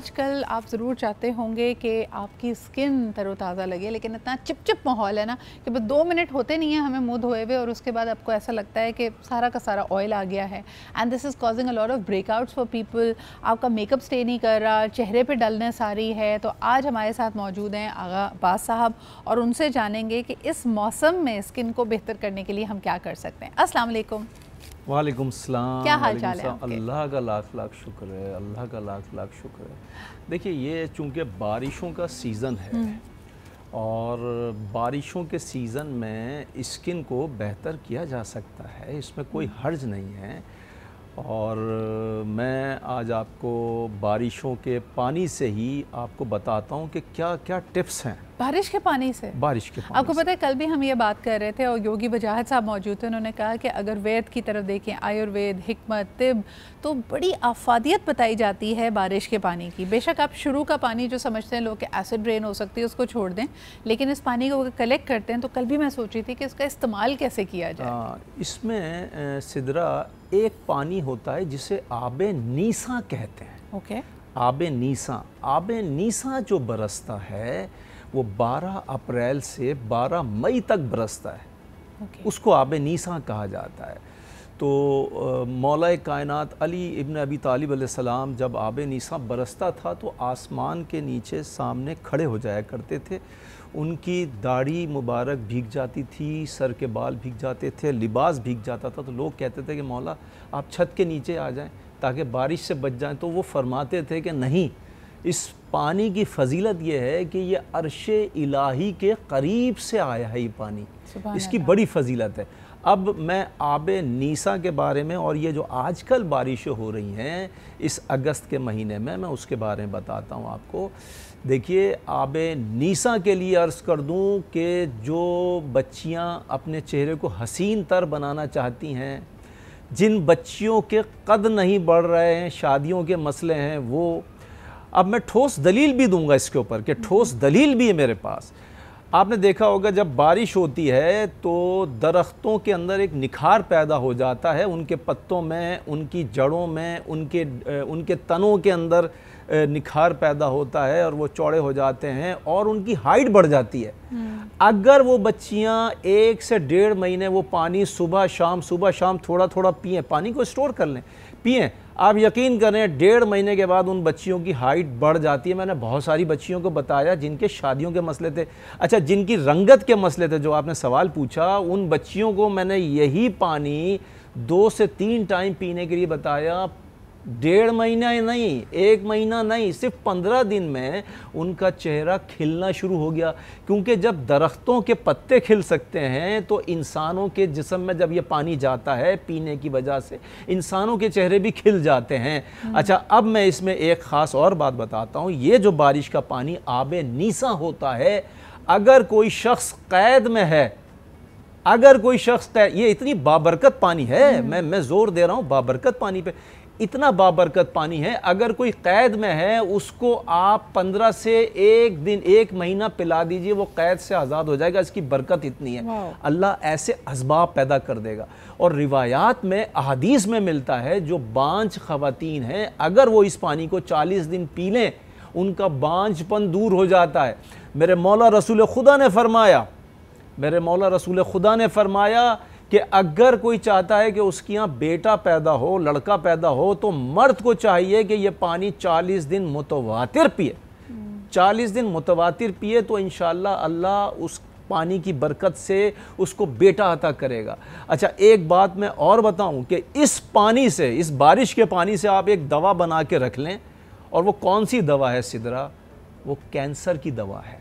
आजकल आप ज़रूर चाहते होंगे कि आपकी स्किन तरोताज़ा लगे, लेकिन इतना चिपचिप माहौल है ना कि बस 2 मिनट होते नहीं हैं हमें मुँह धोए हुए और उसके बाद आपको ऐसा लगता है कि सारा का सारा ऑयल आ गया है। And this is causing a lot of breakouts for people. आपका मेकअप स्टे नहीं कर रहा, चेहरे पे डलनेस आ रही है। तो आज हमारे साथ मौजूद हैं आगा अब्बास साहब और उनसे जानेंगे कि इस मौसम में स्किन को बेहतर करने के लिए हम क्या कर सकते हैं। अस्सलाम वालेकुम। वालेकुम सलाम। क्या हाल चाल है आपके? अल्लाह का लाख लाख शुक्र है, अल्लाह का लाख लाख शुक्र है। देखिए, ये चूँकि बारिशों का सीज़न है और बारिशों के सीज़न में स्किन को बेहतर किया जा सकता है, इसमें कोई हर्ज नहीं है। और मैं आज आपको बारिशों के पानी से ही आपको बताता हूँ कि क्या क्या टिप्स हैं बारिश के पानी से। बारिश के पानी आपको से। पता है, कल भी हम ये बात कर रहे थे और योगी वजाहत साहब मौजूद थे। उन्होंने कहा कि अगर वैद की तरफ देखें, आयुर्वेद, हिकमत, तिब, तो बड़ी आफादियत बताई जाती है बारिश के पानी की। बेशक आप शुरू का पानी जो समझते हैं लोग कि एसिड रेन हो सकती है, उसको छोड़ दें, लेकिन इस पानी को अगर कलेक्ट करते हैं तो कल भी मैं सोच रही थी कि इसका इस्तेमाल कैसे किया जाए। इसमें सिदरा एक पानी होता है जिसे आबे नीसा कहते हैं। ओके। आबे नीसा जो बरसता है वो 12 अप्रैल से 12 मई तक बरसता है। उसको आबे नीसा कहा जाता है। तो मौला कायनात अली इब्न अबी तालिब अलैहिस्सलाम जब आबे नीसा बरसता था तो आसमान के नीचे सामने खड़े हो जाया करते थे। उनकी दाढ़ी मुबारक भीग जाती थी, सर के बाल भीग जाते थे, लिबास भीग जाता था। तो लोग कहते थे कि मौला आप छत के नीचे आ जाएं ताकि बारिश से बच जाएं। तो वो फरमाते थे कि नहीं, इस पानी की फ़जीलत ये है कि ये अर्शे इलाही के करीब से आया है ये पानी, इसकी बड़ी फ़जीलत है। अब मैं आबे नीसा के बारे में और ये जो आजकल बारिशें हो रही हैं इस अगस्त के महीने में, मैं उसके बारे में बताता हूँ आपको। देखिए, आबे नीसा के लिए अर्ज़ कर दूँ कि जो बच्चियाँ अपने चेहरे को हसीन तर बनाना चाहती हैं, जिन बच्चियों के कद नहीं बढ़ रहे हैं, शादियों के मसले हैं, वो अब मैं ठोस दलील भी दूंगा इसके ऊपर कि ठोस दलील भी है मेरे पास। आपने देखा होगा जब बारिश होती है तो दरख्तों के अंदर एक निखार पैदा हो जाता है, उनके पत्तों में, उनकी जड़ों में, उनके तनों के अंदर निखार पैदा होता है और वो चौड़े हो जाते हैं और उनकी हाइट बढ़ जाती है। अगर वो बच्चियां 1 से 1.5 महीने वो पानी सुबह शाम थोड़ा थोड़ा पिएं, पानी को स्टोर कर लें, पिएं, आप यकीन करें 1.5 महीने के बाद उन बच्चियों की हाइट बढ़ जाती है। मैंने बहुत सारी बच्चियों को बताया जिनके शादियों के मसले थे, अच्छा जिनकी रंगत के मसले थे, जो आपने सवाल पूछा, उन बच्चियों को मैंने यही पानी 2 से 3 टाइम पीने के लिए बताया। 1.5 महीना नहीं, 1 महीना नहीं, सिर्फ 15 दिन में उनका चेहरा खिलना शुरू हो गया। क्योंकि जब दरख्तों के पत्ते खिल सकते हैं तो इंसानों के जिस्म में जब ये पानी जाता है पीने की वजह से, इंसानों के चेहरे भी खिल जाते हैं। अच्छा, अब मैं इसमें एक ख़ास और बात बताता हूँ। ये जो बारिश का पानी आबे नीसा होता है, अगर कोई शख्स कैद में है, अगर कोई शख्स ये इतनी बाबरकत पानी है, मैं ज़ोर दे रहा हूँ बाबरकत पानी पे, इतना बाबरकत पानी है, अगर कोई कैद में है उसको आप 15 से 1 महीना पिला दीजिए, वो कैद से आज़ाद हो जाएगा। इसकी बरकत इतनी है, अल्लाह ऐसे असबाब पैदा कर देगा। और रिवायात में, अहादीस में मिलता है, जो बांझ ख़वातीन हैं अगर वो इस पानी को 40 दिन पी लें उनका बांझपन दूर हो जाता है। मेरे मौला रसूल खुदा ने फरमाया कि अगर कोई चाहता है कि उसके यहाँ बेटा पैदा हो, लड़का पैदा हो, तो मर्द को चाहिए कि ये पानी 40 दिन मुतवातिर पिए। 40 दिन मुतवातिर पिए तो इंशाअल्लाह अल्लाह उस पानी की बरकत से उसको बेटा अता करेगा। अच्छा, एक बात मैं और बताऊं कि इस पानी से, इस बारिश के पानी से आप एक दवा बना के रख लें। और वो कौन सी दवा है सिदरा? वो कैंसर की दवा है।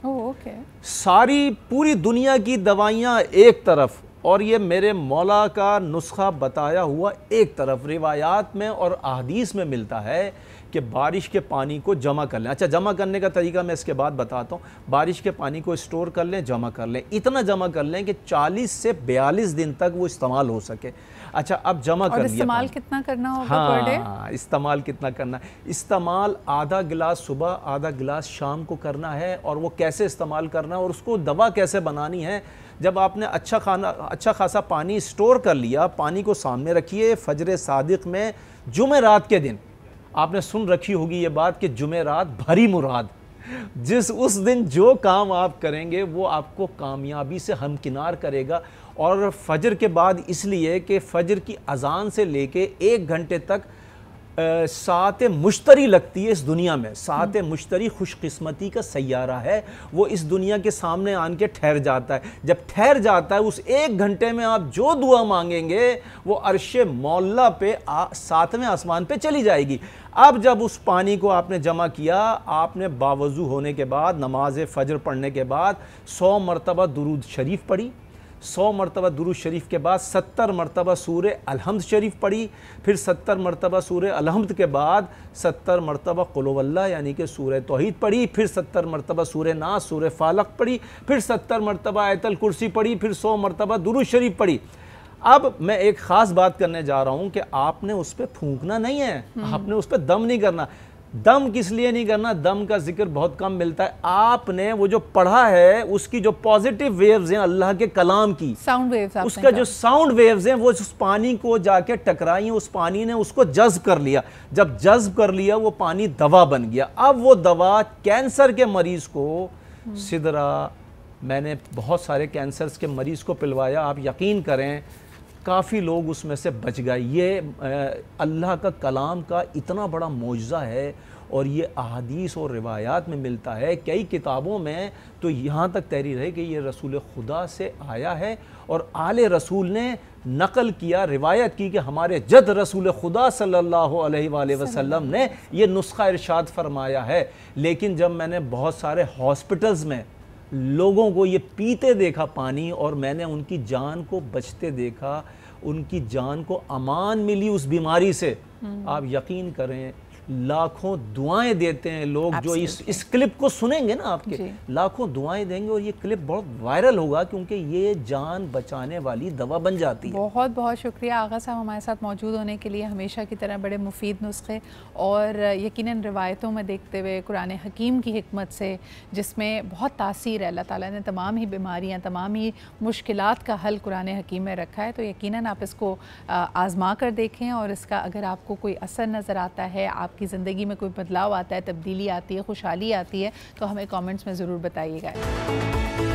ओके। सारी पूरी दुनिया की दवाइयाँ एक तरफ और ये मेरे मौला का नुस्खा बताया हुआ एक तरफ। रिवायात में और अहदीस में मिलता है कि बारिश के पानी को जमा कर लें। अच्छा, जमा करने का तरीका मैं इसके बाद बताता हूँ। बारिश के पानी को स्टोर कर लें, जमा कर लें, इतना जमा कर लें कि 40 से 42 दिन तक वो इस्तेमाल हो सके। अच्छा, अब जमा कर लिया। इस्तेमाल कितना करना होगा पर डे? हाँ, इस्तेमाल कितना करना है? इस्तेमाल आधा गिलास सुबह, आधा गिलास शाम को करना है। और वो कैसे इस्तेमाल करना है और उसको दवा कैसे बनानी है? जब आपने अच्छा खासा पानी स्टोर कर लिया, पानी को सामने रखिए। फजर सादिक में जुमेरात के दिन आपने सुन रखी होगी ये बात कि जुमेरात भरी मुराद, उस दिन जो काम आप करेंगे वो आपको कामयाबी से हमकिनार करेगा। और फजर के बाद इसलिए कि फजर की अजान से लेके 1 घंटे तक सात मुश्तरी लगती है इस दुनिया में। सात मुश्तरी खुशकिस्मती का सैयारा है, वो इस दुनिया के सामने आन के ठहर जाता है। जब ठहर जाता है उस 1 घंटे में आप जो दुआ मांगेंगे वो अर्शे मौला पे 7वें आसमान पे चली जाएगी। अब जब उस पानी को आपने जमा किया, आपने बावजू होने के बाद नमाज फजर पढ़ने के बाद 100 मरतबा दुरूद शरीफ पढ़ी, 100 मरतबा दुरूद शरीफ के बाद 70 मरतबा सूरे अलहम्द शरीफ पढ़ी, फिर 70 मरतबा सूरे अलहम्द के बाद 70 मरतबा कुल हुवल्लाह यानी कि सूरे तौहीद पढ़ी, फिर 70 मरतबा सूरे नास सूरे फालक पढ़ी, फिर 70 मरतबा आयतल कुर्सी पढ़ी, फिर 100 मरतबा दुरूद शरीफ पढ़ी। अब मैं एक ख़ास बात करने जा रहा हूँ कि आपने उस पर फूंकना नहीं है, आपने उस पर दम नहीं करना। दम किस लिए नहीं करना? दम का जिक्र बहुत कम मिलता है। आपने वो जो पढ़ा है उसकी जो पॉजिटिव वेव्स हैं अल्लाह के कलाम की, साउंड वेव्स, उसका जो साउंड वेव्स हैं वो उस पानी को जाके टकराई, उस पानी ने उसको जज्ब कर लिया। जब जज्ब कर लिया वो पानी दवा बन गया। अब वो दवा कैंसर के मरीज को सिदरा, मैंने बहुत सारे कैंसर्स के मरीज को पिलवाया, आप यकीन करें काफ़ी लोग उसमें से बच गए। ये अल्लाह का कलाम का इतना बड़ा मौजज़ा है और ये अहादीस और रिवायात में मिलता है। कई किताबों में तो यहाँ तक तहरीर है कि ये रसूल खुदा से आया है और आले रसूल ने नकल किया, रिवायत की कि हमारे जद रसूल खुदा सल्लल्लाहु अलैहि वसल्लम ने ये नुस्खा इरशाद फरमाया है। लेकिन जब मैंने बहुत सारे हॉस्पिटल्स में लोगों को ये पीते देखा पानी और मैंने उनकी जान को बचते देखा, उनकी जान को अमान मिली उस बीमारी से, आप यकीन करें लाखों दुआएं देते हैं लोग जो इस क्लिप को सुनेंगे ना, आपके लाखों दुआएं देंगे और ये क्लिप बहुत वायरल होगा क्योंकि ये जान बचाने वाली दवा बन जाती है। बहुत बहुत शुक्रिया आगा साहब हमारे साथ मौजूद होने के लिए। हमेशा की तरह बड़े मुफीद नुस्खे और यकीनन रिवायतों में देखते हुए कुरान हकीम की हिकमत से जिसमें बहुत तासीर है, अल्लाह ताला ने तमाम ही बीमारियाँ, तमाम ही मुश्किलात का हल कुरान हकीम में रखा है। तो यकीनन आप इसको आज़मा कर देखें और इसका अगर आपको कोई असर नज़र आता है, आपकी ज़िंदगी में कोई बदलाव आता है, तब्दीली आती है, खुशहाली आती है, तो हमें कमेंट्स में ज़रूर बताइएगा।